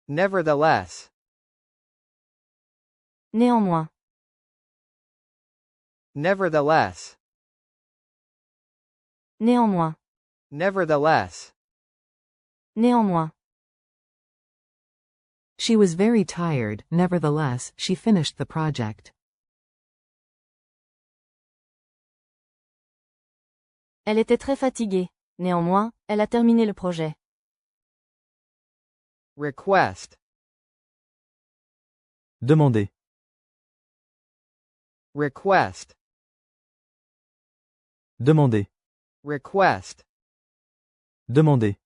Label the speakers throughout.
Speaker 1: Nevertheless.
Speaker 2: Néanmoins.
Speaker 1: Nevertheless.
Speaker 2: Néanmoins.
Speaker 1: Nevertheless.
Speaker 2: Néanmoins.
Speaker 3: She was very tired, nevertheless, she finished the project.
Speaker 2: Elle était très fatiguée. Néanmoins, elle a terminé le projet.
Speaker 1: Request.
Speaker 4: Demander.
Speaker 1: Request.
Speaker 4: Demander.
Speaker 1: Request.
Speaker 4: Demander.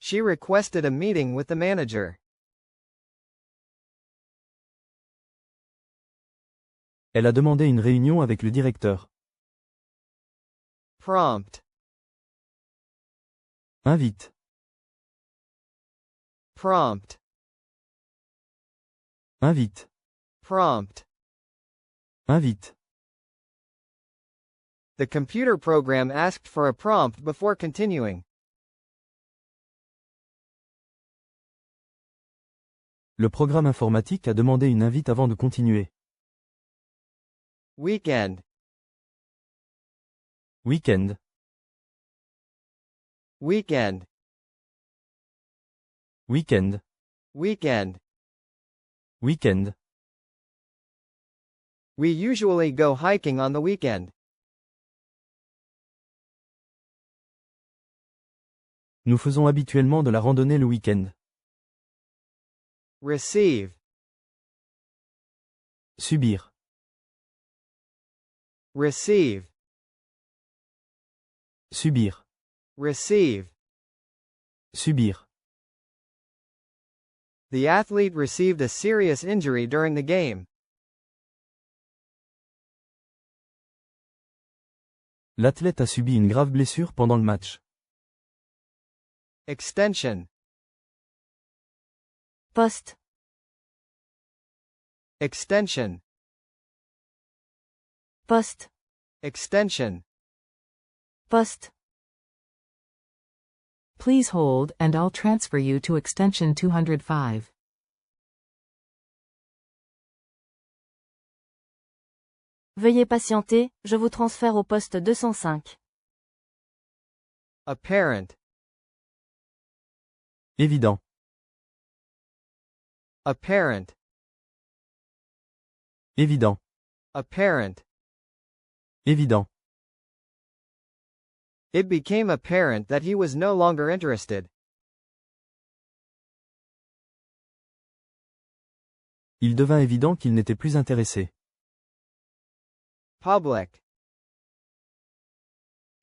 Speaker 1: She requested a meeting with the manager.
Speaker 4: Elle a demandé une réunion avec le directeur.
Speaker 1: Prompt.
Speaker 4: Invite.
Speaker 1: Prompt.
Speaker 4: Invite.
Speaker 1: Prompt.
Speaker 4: Invite.
Speaker 1: The computer program asked for a prompt before continuing.
Speaker 4: Le programme informatique a demandé une invite avant de continuer.
Speaker 1: Weekend.
Speaker 4: Week-end.
Speaker 1: Weekend.
Speaker 4: Week-end.
Speaker 1: Weekend.
Speaker 4: Week-end.
Speaker 1: We usually go hiking on the weekend.
Speaker 4: Nous faisons habituellement de la randonnée le week-end.
Speaker 1: Receive.
Speaker 4: Subir.
Speaker 1: Receive.
Speaker 4: Subir.
Speaker 1: Receive.
Speaker 4: Subir.
Speaker 1: The athlete received a serious injury during the game.
Speaker 4: L'athlète a subi une grave blessure pendant le match.
Speaker 1: Extension.
Speaker 2: Poste.
Speaker 1: Extension.
Speaker 2: Poste.
Speaker 1: Extension.
Speaker 2: Poste.
Speaker 3: Please hold and I'll transfer you to extension 205.
Speaker 2: Veuillez patienter, je vous transfère au poste 205.
Speaker 1: Apparent.
Speaker 4: Évident.
Speaker 1: Apparent.
Speaker 4: Évident.
Speaker 1: Apparent.
Speaker 4: Évident.
Speaker 1: It became apparent that he was no longer interested.
Speaker 4: Il devint évident qu'il n'était plus intéressé.
Speaker 1: Public.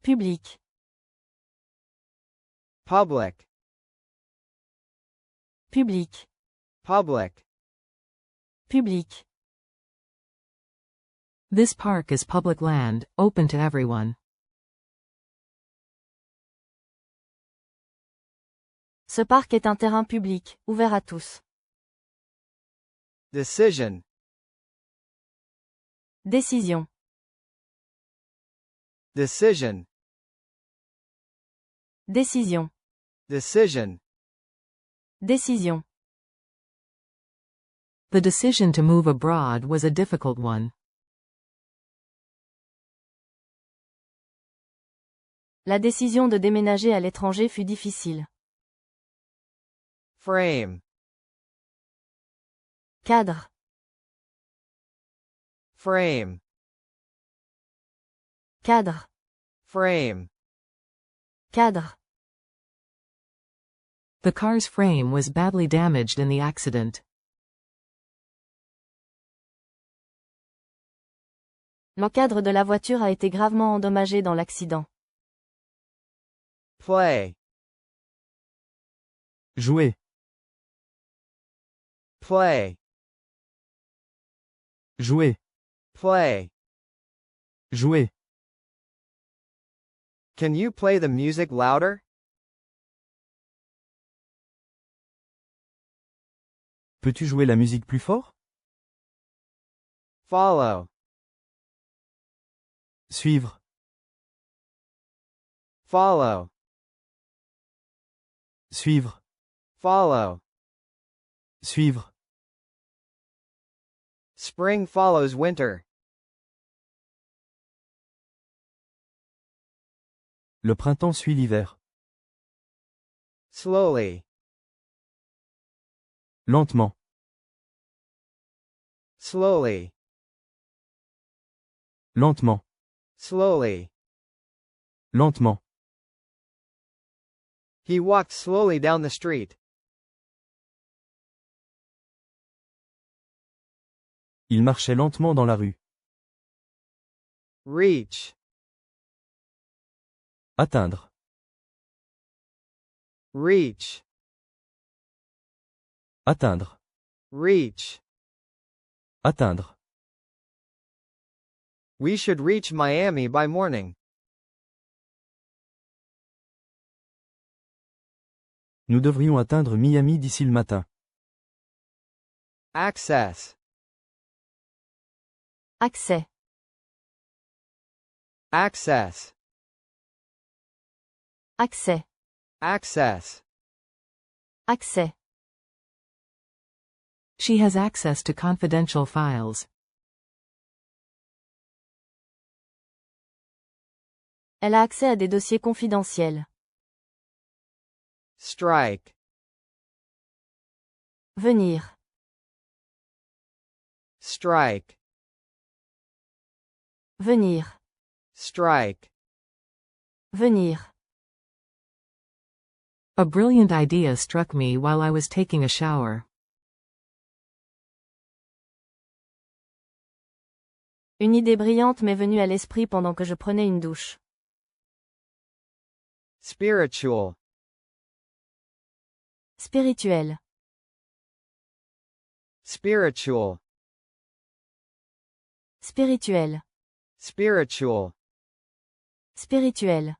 Speaker 2: Public.
Speaker 1: Public.
Speaker 2: Public.
Speaker 1: Public.
Speaker 2: Public.
Speaker 3: This park is public land, open to everyone.
Speaker 2: Ce parc est un terrain public, ouvert à tous.
Speaker 1: Decision.
Speaker 2: Décision.
Speaker 1: Decision.
Speaker 2: Décision.
Speaker 1: Decision.
Speaker 2: Décision.
Speaker 3: The decision to move abroad was a difficult one.
Speaker 2: La décision de déménager à l'étranger fut difficile.
Speaker 1: Frame.
Speaker 2: Cadre.
Speaker 1: Frame.
Speaker 2: Cadre.
Speaker 1: Frame.
Speaker 2: Cadre.
Speaker 3: The car's frame was badly damaged in the accident.
Speaker 2: L'encadre de la voiture a été gravement endommagé dans l'accident.
Speaker 1: Play.
Speaker 4: Jouer.
Speaker 1: Play.
Speaker 4: Jouer.
Speaker 1: Play.
Speaker 4: Jouer.
Speaker 1: Can you play the music louder?
Speaker 4: Peux-tu jouer la musique plus fort?
Speaker 1: Follow.
Speaker 4: Suivre.
Speaker 1: Follow.
Speaker 4: Suivre.
Speaker 1: Follow.
Speaker 4: Suivre.
Speaker 1: Spring follows winter.
Speaker 4: Le printemps suit l'hiver.
Speaker 1: Slowly.
Speaker 4: Lentement.
Speaker 1: Slowly.
Speaker 4: Lentement.
Speaker 1: Slowly.
Speaker 4: Lentement.
Speaker 1: He walked slowly down the street.
Speaker 4: Il marchait lentement dans la rue.
Speaker 1: Reach.
Speaker 4: Atteindre.
Speaker 1: Reach.
Speaker 4: Atteindre.
Speaker 1: Reach.
Speaker 4: Atteindre.
Speaker 1: We should reach Miami by morning.
Speaker 4: Nous devrions atteindre Miami d'ici le matin.
Speaker 1: Access.
Speaker 2: Accès.
Speaker 1: Access.
Speaker 2: Accès.
Speaker 1: Access.
Speaker 2: Accès.
Speaker 3: She has access to confidential files.
Speaker 2: Elle a accès à des dossiers confidentiels.
Speaker 1: Strike.
Speaker 2: Venir.
Speaker 1: Strike.
Speaker 2: Venir.
Speaker 1: Strike.
Speaker 2: Venir.
Speaker 3: A brilliant idea struck me while I was taking a shower.
Speaker 2: Une idée brillante m'est venue à l'esprit pendant que je prenais une douche.
Speaker 1: Spiritual.
Speaker 2: Spirituel.
Speaker 1: Spiritual.
Speaker 2: Spirituel.
Speaker 1: Spiritual.
Speaker 2: Spirituel.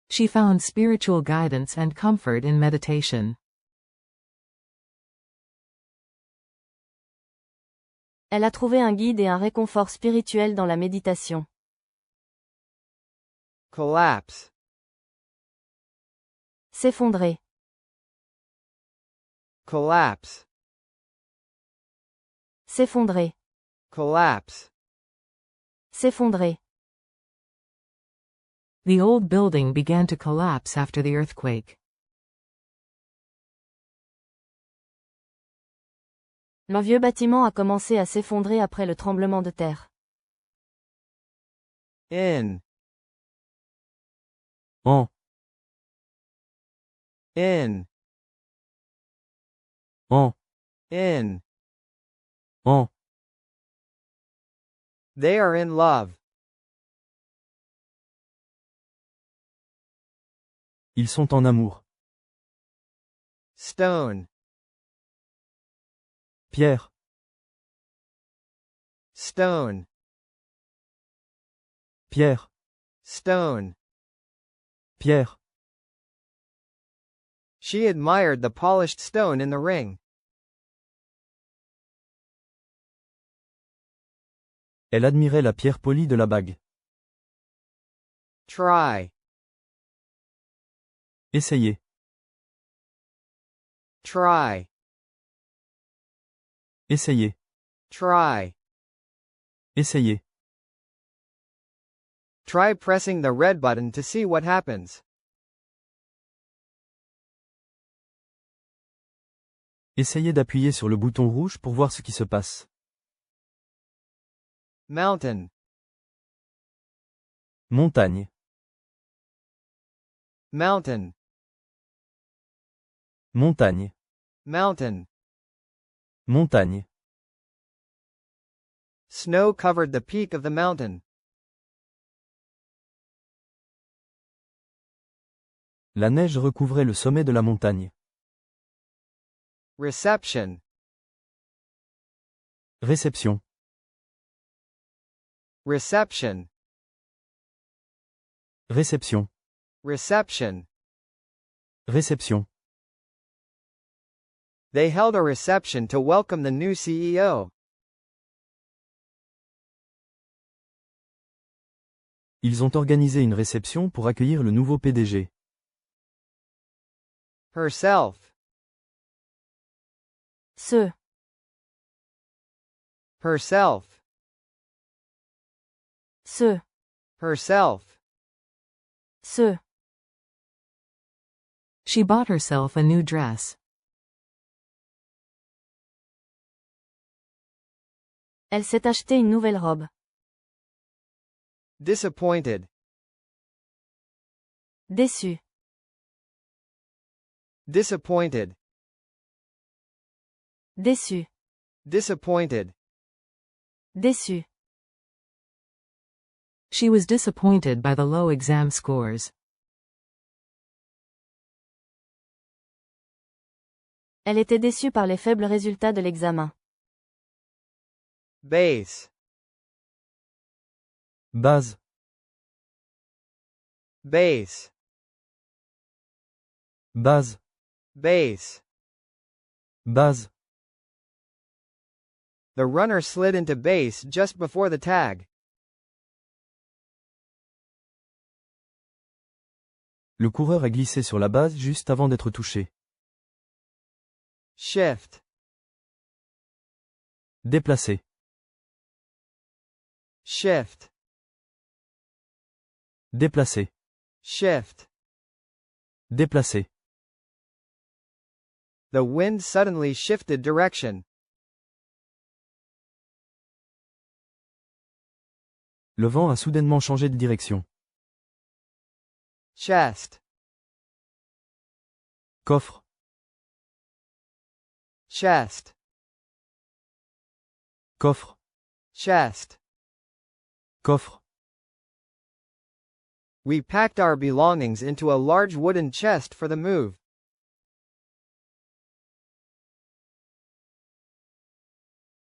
Speaker 3: She found spiritual guidance and comfort in meditation.
Speaker 2: Elle a trouvé un guide et un réconfort spirituel dans la méditation.
Speaker 1: Collapse.
Speaker 2: S'effondrer.
Speaker 1: Collapse.
Speaker 2: S'effondrer.
Speaker 1: Collapse.
Speaker 2: S'effondrer.
Speaker 3: The old building began to collapse after the earthquake.
Speaker 2: Le vieux bâtiment a commencé à s'effondrer après le tremblement de terre.
Speaker 1: In.
Speaker 4: En.
Speaker 1: In.
Speaker 4: En.
Speaker 1: In.
Speaker 4: En.
Speaker 1: They are in love.
Speaker 4: Ils sont en amour.
Speaker 1: Stone.
Speaker 4: Pierre.
Speaker 1: Stone.
Speaker 4: Pierre.
Speaker 1: Stone.
Speaker 4: Pierre.
Speaker 1: She admired the polished stone in the ring.
Speaker 4: Elle admirait la pierre polie de la bague.
Speaker 1: Try.
Speaker 4: Essayez.
Speaker 1: Try.
Speaker 4: Essayez.
Speaker 1: Try.
Speaker 4: Essayez.
Speaker 1: Try pressing the red button to see what happens.
Speaker 4: Essayez d'appuyer sur le bouton rouge pour voir ce qui se passe.
Speaker 1: Mountain.
Speaker 4: Montagne.
Speaker 1: Mountain.
Speaker 4: Montagne.
Speaker 1: Mountain.
Speaker 4: Montagne.
Speaker 1: Snow covered the peak of the mountain.
Speaker 4: La neige recouvrait le sommet de la montagne.
Speaker 1: Reception.
Speaker 4: Réception.
Speaker 1: Reception.
Speaker 4: Réception.
Speaker 1: Reception.
Speaker 4: Réception.
Speaker 1: They held a reception to welcome the new CEO.
Speaker 4: Ils ont organisé une réception pour accueillir le nouveau PDG.
Speaker 1: herself,
Speaker 2: Se.
Speaker 1: herself,
Speaker 2: Se.
Speaker 1: herself,
Speaker 2: Se.
Speaker 3: She bought herself a new dress.
Speaker 2: Elle s'est acheté une nouvelle robe.
Speaker 1: disappointed,
Speaker 2: Déçu.
Speaker 1: disappointed,
Speaker 2: Déçu.
Speaker 1: disappointed,
Speaker 2: Déçu.
Speaker 3: She was disappointed by the low exam scores.
Speaker 2: Elle était déçue par les faibles résultats de l'examen.
Speaker 1: base,
Speaker 4: Base.
Speaker 1: base,
Speaker 4: Base.
Speaker 1: base.
Speaker 4: Base.
Speaker 1: The runner slid into base just before the tag.
Speaker 4: Le coureur a glissé sur la base juste avant d'être touché.
Speaker 1: Shift,
Speaker 4: Déplacé.
Speaker 1: shift,
Speaker 4: Déplacé.
Speaker 1: shift.
Speaker 4: Déplacé.
Speaker 1: The wind suddenly shifted direction.
Speaker 4: Le vent a soudainement changé de direction.
Speaker 1: Chest,
Speaker 4: Coffre.
Speaker 1: chest,
Speaker 4: Coffre.
Speaker 1: chest.
Speaker 4: Coffre.
Speaker 1: We packed our belongings into a large wooden chest for the move.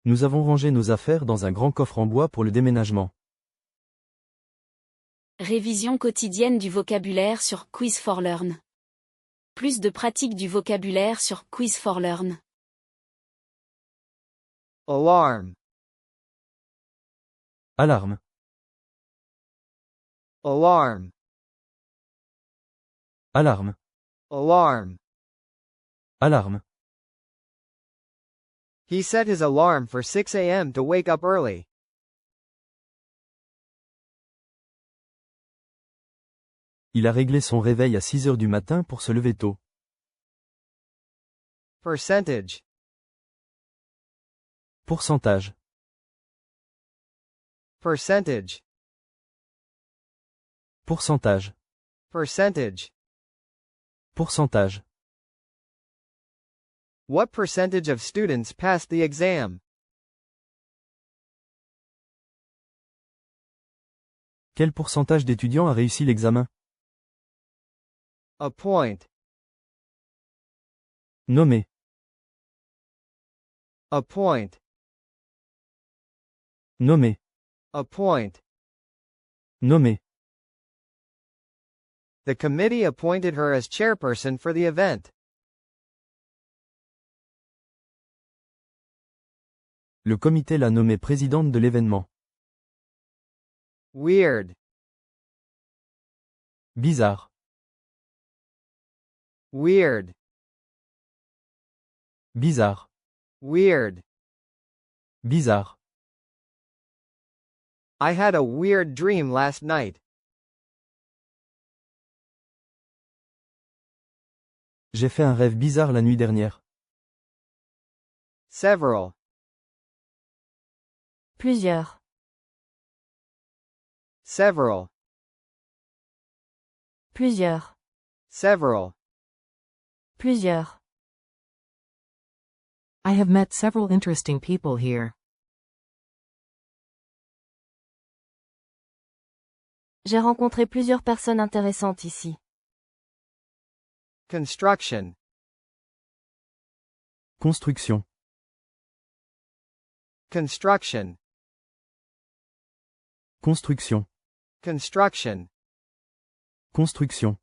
Speaker 4: Nous avons rangé nos affaires dans un grand coffre en bois pour le déménagement.
Speaker 5: Révision quotidienne du vocabulaire sur Quiz for Learn. Plus de pratique du vocabulaire sur Quiz for Learn.
Speaker 1: Alarm,
Speaker 4: Alarme.
Speaker 1: alarm,
Speaker 4: Alarme.
Speaker 1: alarm.
Speaker 4: Alarme.
Speaker 1: He set his alarm for 6 a.m. to wake up early.
Speaker 4: Il a réglé son réveil à 6 heures du matin pour se lever tôt.
Speaker 1: Percentage,
Speaker 4: Pourcentage.
Speaker 1: percentage,
Speaker 4: Pourcentage.
Speaker 1: percentage.
Speaker 4: Pourcentage.
Speaker 1: What percentage of students passed the exam?
Speaker 4: Quel pourcentage d'étudiants a réussi l'examen?
Speaker 1: Appoint,
Speaker 4: Nommé.
Speaker 1: appoint,
Speaker 4: Nommé.
Speaker 1: appoint.
Speaker 4: Nommé.
Speaker 1: The committee appointed her as chairperson for the event.
Speaker 4: Le comité l'a nommée présidente de l'événement.
Speaker 1: Weird,
Speaker 4: Bizarre.
Speaker 1: weird,
Speaker 4: Bizarre.
Speaker 1: weird.
Speaker 4: Bizarre.
Speaker 1: I had a weird dream last night.
Speaker 4: J'ai fait un rêve bizarre la nuit dernière.
Speaker 1: Several,
Speaker 2: Plusieurs.
Speaker 1: several,
Speaker 2: Plusieurs.
Speaker 1: several.
Speaker 2: Plusieurs.
Speaker 3: I have met several interesting people here.
Speaker 2: J'ai rencontré plusieurs personnes intéressantes ici.
Speaker 1: Construction,
Speaker 4: Construction.
Speaker 1: construction,
Speaker 4: Construction.
Speaker 1: construction.
Speaker 4: Construction.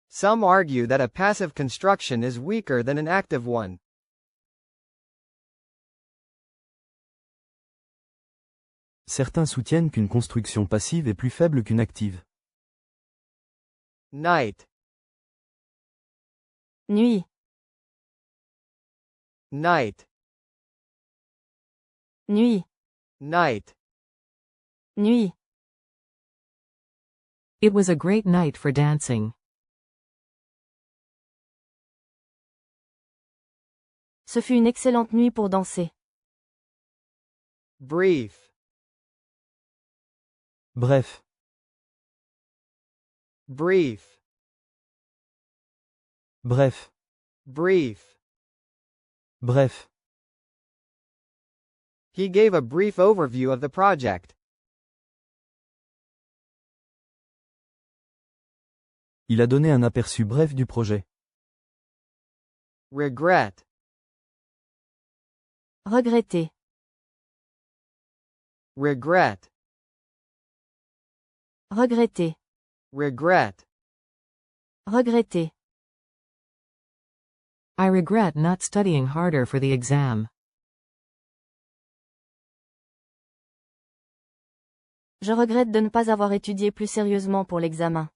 Speaker 1: Some argue that a passive construction is weaker than an active one.
Speaker 4: Certains soutiennent qu'une construction passive est plus faible qu'une active.
Speaker 1: Night,
Speaker 2: Nuit.
Speaker 1: Night.
Speaker 2: Nuit.
Speaker 1: Night.
Speaker 2: Nuit.
Speaker 3: It was a great night for dancing.
Speaker 2: Ce fut une excellente nuit pour danser.
Speaker 1: Brief.
Speaker 4: Bref.
Speaker 1: Brief.
Speaker 4: Bref.
Speaker 1: Brief.
Speaker 4: Bref.
Speaker 1: He gave a brief overview of the project.
Speaker 4: Il a donné un aperçu bref du projet.
Speaker 1: Regret.
Speaker 2: Regretter.
Speaker 1: Regret.
Speaker 2: Regretter.
Speaker 1: Regret.
Speaker 2: Regretter.
Speaker 3: I regret not studying harder for the exam.
Speaker 2: Je regrette de ne pas avoir étudié plus sérieusement pour l'examen.